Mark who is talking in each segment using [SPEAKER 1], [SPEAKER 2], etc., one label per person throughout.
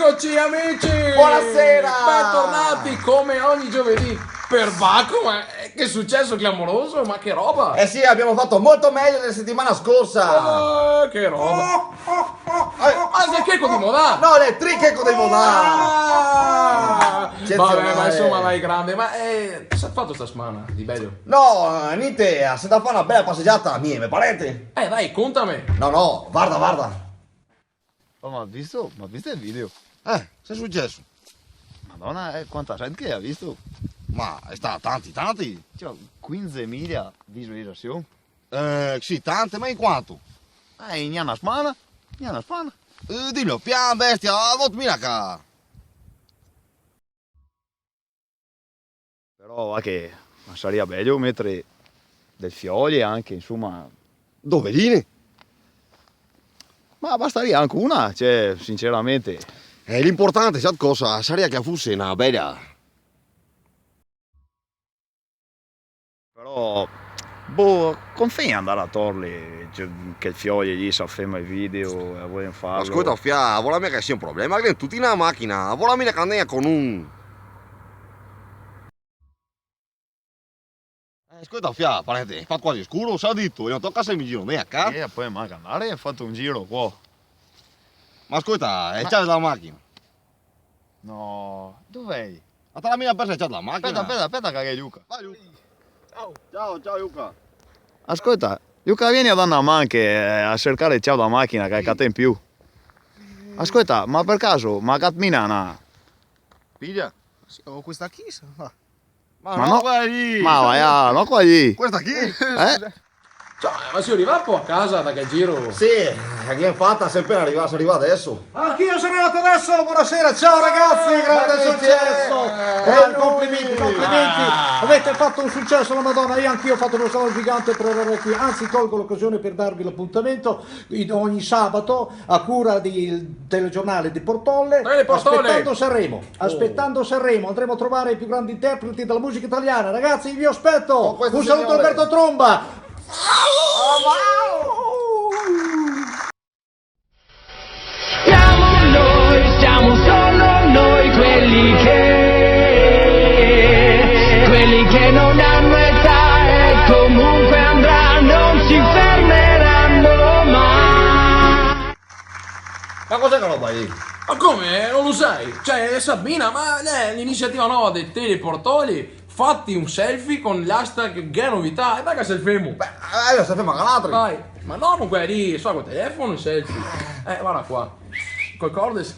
[SPEAKER 1] Eccoci amici!
[SPEAKER 2] Buonasera!
[SPEAKER 1] Bentornati come ogni giovedì per Bacco, ma che successo clamoroso, ma che roba!
[SPEAKER 2] Eh sì, abbiamo fatto molto meglio della settimana scorsa!
[SPEAKER 1] Che roba! Ma sei Checco di Modà!
[SPEAKER 2] No, le tricheco dei Modà!
[SPEAKER 1] Ah!
[SPEAKER 2] Eccezionale.
[SPEAKER 1] Vabbè, ma insomma dai grande, ma cosa hai fatto sta settimana di bello?
[SPEAKER 2] No, niente, se da fare una bella passeggiata, mi parete?
[SPEAKER 1] Dai, contami!
[SPEAKER 2] No, guarda!
[SPEAKER 3] Oh, ma ha visto il video?
[SPEAKER 2] Che è successo?
[SPEAKER 3] Madonna, quanta gente che ha visto?
[SPEAKER 2] Ma è stato tanti.
[SPEAKER 3] Cioè, 15.000 visualizzazioni.
[SPEAKER 2] Sì, tante, ma in quanto?
[SPEAKER 3] In una settimana?
[SPEAKER 2] Dillo, pian bestia, vot miraca!
[SPEAKER 3] Però va che sarebbe bello mettere del fiori anche, insomma.
[SPEAKER 2] Doveline?
[SPEAKER 3] Ma bastaria anche una, cioè, sinceramente.
[SPEAKER 2] L'importante, sai cosa? Sarebbe che fosse una bella...
[SPEAKER 3] Però, boh, confia andare a Torli, cioè, che il fiori gli sa ferma il video e vogliono farlo.
[SPEAKER 2] Ascolta, fia, vuole mia che sia un problema, che tutti in una macchina, vuole mia che andare con un... Ascolta, fia, parente, fa quasi scuro, sa detto, e non tocca se mi giro neanche.
[SPEAKER 3] E poi manca andare e ho fatto un giro qua.
[SPEAKER 2] Ma ascolta, è già la macchina.
[SPEAKER 3] No, dov'è?
[SPEAKER 2] Ma te la mia persa è già la macchina.
[SPEAKER 3] Aspetta che è Luca.
[SPEAKER 2] Vai, Luca. Ciao, Luca.
[SPEAKER 3] Ascolta, Luca, vieni a dare una mano che a cercare il ciao da macchina che hai in più. Ascolta, ma per caso, ma cammina una...
[SPEAKER 2] Piglia?
[SPEAKER 4] Sì, ho questa chissà.
[SPEAKER 2] Ma
[SPEAKER 3] Ma
[SPEAKER 2] no,
[SPEAKER 3] no,
[SPEAKER 2] vai lì.
[SPEAKER 3] ma vai, no qua lì.
[SPEAKER 2] Questa chi?
[SPEAKER 1] Cioè, ma si arriva un po' a casa da che giro?
[SPEAKER 2] Sì, che è fatta, sempre arriva adesso.
[SPEAKER 4] Anch'io sono arrivato adesso, buonasera, ciao ragazzi, grande successo! Complimenti! Avete fatto un successo la Madonna, io anch'io ho fatto uno slalom gigante per arrivare qui, anzi colgo l'occasione per darvi l'appuntamento ogni sabato a cura del telegiornale di Portolle,
[SPEAKER 1] Le Portolle!
[SPEAKER 4] aspettando Sanremo, andremo a trovare i più grandi interpreti della musica italiana, ragazzi vi aspetto,
[SPEAKER 2] questo
[SPEAKER 4] un saluto
[SPEAKER 2] signore.
[SPEAKER 4] Alberto Tromba!
[SPEAKER 5] Siamo solo noi quelli che non hanno età e comunque andranno, non si fermeranno mai.
[SPEAKER 2] Ma cos'è che roba lì?
[SPEAKER 1] Ma come? Non lo sai? Cioè, Sabina, ma l'iniziativa nuova dei teleportoli, fatti un selfie con l'hashtag che novità e dai che selfiemo.
[SPEAKER 2] Beh, io sto fermo con l'altro.
[SPEAKER 1] Vai, ma no, non quelli lì, so col telefono, il selfie. Guarda qua. Col cordes.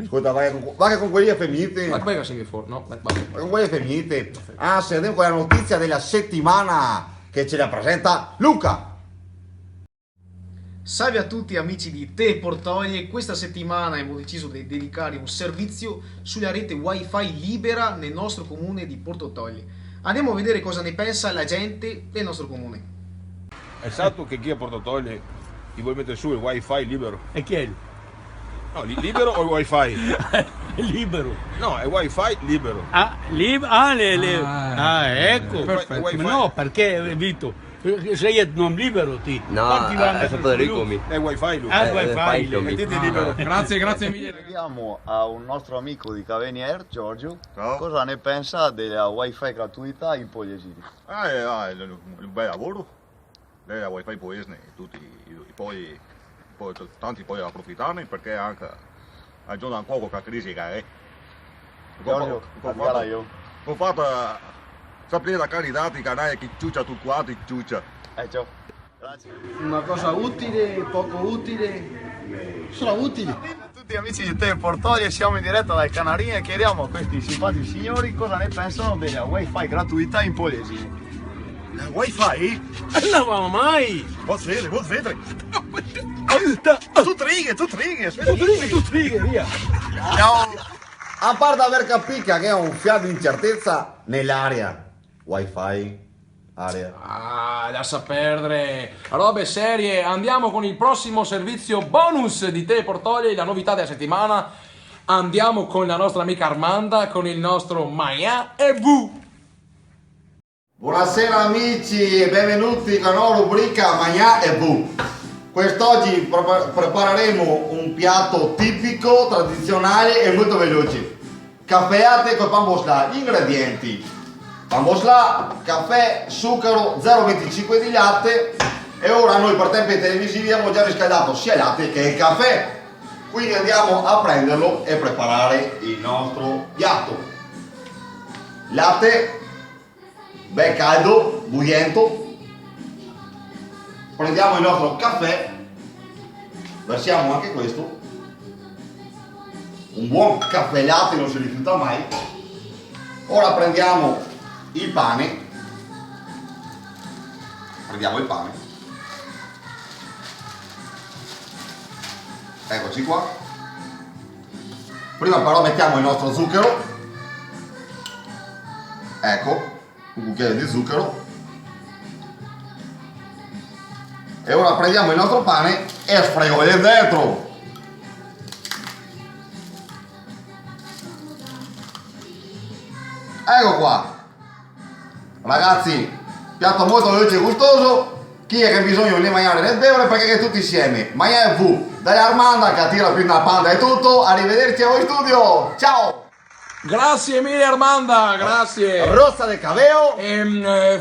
[SPEAKER 2] Ascolta, vai che con quelli femminiti.
[SPEAKER 1] Ma come che sei fuori? No, vai.
[SPEAKER 2] Vai con quelli femminiti. Ah, se andiamo con la notizia della settimana che ce la presenta Luca.
[SPEAKER 6] Salve a tutti amici di Te Portoglie, questa settimana abbiamo deciso di dedicare un servizio sulla rete wifi libera nel nostro comune di Portotoglie. Andiamo a vedere cosa ne pensa la gente del nostro comune.
[SPEAKER 7] È stato che chi a Portotoglie ti vuoi mettere su il wifi libero?
[SPEAKER 8] E chi è?
[SPEAKER 7] No, libero o il wifi?
[SPEAKER 8] Libero.
[SPEAKER 7] No, è wifi libero.
[SPEAKER 8] Ecco.
[SPEAKER 7] Perfetto.
[SPEAKER 8] Ma no, perché Vito? Sei non libero ti.
[SPEAKER 9] No, è Federico mi.
[SPEAKER 7] È wifi lui.
[SPEAKER 8] Wifi.
[SPEAKER 7] Mettete libero.
[SPEAKER 1] Grazie mille.
[SPEAKER 3] Chiediamo a un nostro amico di Cavenier, Giorgio,
[SPEAKER 2] Ciao.
[SPEAKER 3] cosa ne pensa della wifi gratuita in Pogliesini.
[SPEAKER 10] È un bel lavoro, lei la wifi poesne, tutti poi tanti poi approfittarne perché anche aggiunge un po' la crisi che è.
[SPEAKER 3] Giorgio, parliamo io.
[SPEAKER 10] Ho fatto sapere da candidati che non è chi ciuccia tu qua, ti ciuccia.
[SPEAKER 3] Ciao. Grazie.
[SPEAKER 4] Una cosa utile, poco utile, sono utili.
[SPEAKER 3] Tutti amici di Te Portoglie, siamo in diretta dal Canarini e chiediamo a questi simpatici signori cosa ne pensano della wifi gratuita in Pogliesini.
[SPEAKER 10] La wifi?
[SPEAKER 8] No, mai.
[SPEAKER 10] Vuoi vedere? Tu trighe,
[SPEAKER 8] via.
[SPEAKER 2] A parte aver capito che è un fiato di incertezza nell'aria. Wifi, area.
[SPEAKER 1] Lascia perdere. Robe serie, andiamo con il prossimo servizio bonus di Te Portoglie, la novità della settimana. Andiamo con la nostra amica Armanda, con il nostro Maya e V.
[SPEAKER 2] Buonasera amici e benvenuti con la nuova rubrica Magnà e Bu. Quest'oggi prepareremo un piatto tipico, tradizionale e molto veloce. Caffè latte con pambosla. Gli ingredienti: pambosla, caffè, zucchero, 0,25 di latte. E ora noi per tempi televisivi abbiamo già riscaldato sia il latte che il caffè. Quindi andiamo a prenderlo e preparare il nostro piatto. Latte ben caldo, bugliento. Prendiamo il nostro caffè, versiamo anche questo. Un buon caffè latte non si rifiuta mai. Ora prendiamo il pane. Prendiamo il pane. Eccoci qua. Prima però mettiamo il nostro zucchero. Ecco, un cucchiaio di zucchero. E ora prendiamo il nostro pane e sfreghiamo dentro. Ecco qua. Ragazzi, piatto molto veloce e gustoso. Chi è che ha bisogno di mangiare nel beure perché tutti insieme. Mangiare V. Dai Armanda che tira più una panda è tutto. Arrivederci a voi in studio. Ciao.
[SPEAKER 1] Grazie mille Armanda, grazie.
[SPEAKER 2] Rossa del Caveo.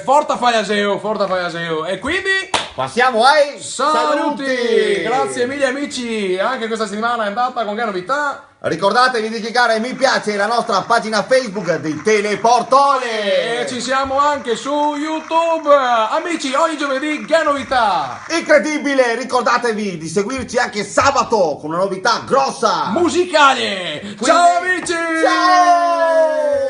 [SPEAKER 1] Forta Faiaseo. E quindi
[SPEAKER 2] Passiamo ai
[SPEAKER 1] saluti. Grazie mille amici. Anche questa settimana è andata con che novità?
[SPEAKER 2] Ricordatevi di cliccare mi piace la nostra pagina Facebook di Teleportole.
[SPEAKER 1] E ci siamo anche su YouTube. Amici, ogni giovedì che novità?
[SPEAKER 2] Incredibile, ricordatevi di seguirci anche sabato con una novità grossa.
[SPEAKER 1] Musicale.
[SPEAKER 2] Quindi-
[SPEAKER 1] Ciao amici.
[SPEAKER 2] Ciao.